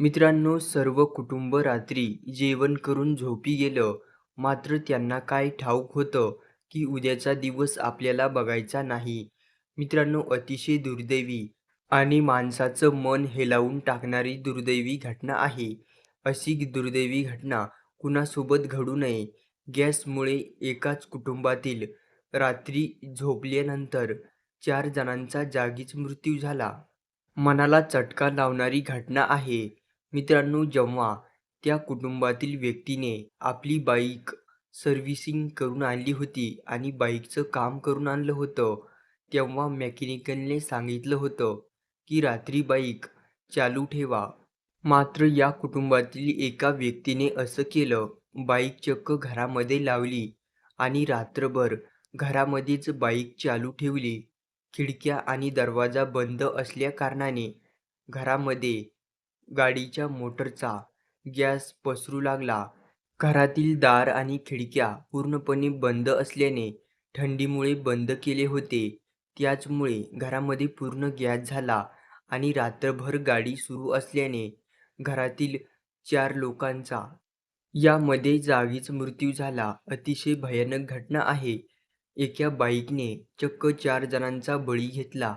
मित्रांनो, सर्व कुटुंब रात्री जेवण करून झोपी गेलं. मात्र त्यांना काय ठाऊक होतं, की उद्याचा दिवस आपल्याला बघायचा नाही. मित्रांनो, अतिशय दुर्दैवी आणि माणसाचं मन हेलावून टाकणारी दुर्दैवी घटना आहे. अशी दुर्दैवी घटना कुणासोबत घडू नये. गॅसमुळे एकाच कुटुंबातील रात्री झोपल्यानंतर 4 जणांचा जागीच मृत्यू झाला. मनाला चटका लावणारी घटना आहे. मित्रांनो, जेव्हा त्या कुटुंबातील व्यक्तीने आपली बाईक सर्व्हिसिंग करून आणली होती आणि बाईकचं काम करून आणलं होतं, तेव्हा मेकॅनिकलने सांगितलं होतं, की रात्री बाईक चालू ठेवा. मात्र या कुटुंबातील एका व्यक्तीने असं केलं. बाईक चक्क घरामध्ये लावली आणि रात्रभर घरामध्येच बाईक चालू ठेवली. खिडक्या आणि दरवाजा बंद असल्याकारणाने घरामध्ये गाडीच्या मोटरचा गॅस पसरू लागला. घरातील दार आणि खिडक्या पूर्णपणे बंद असल्याने थंडीमुळे बंद केले होते. त्याचमुळे घरामध्ये पूर्ण गॅस झाला आणि रात्रभर गाडी सुरू असल्याने घरातील 4 लोकांचा यामध्ये जागीच मृत्यू झाला. अतिशय भयानक घटना आहे. एका बाईकने चक्क 4 जणांचा बळी घेतला.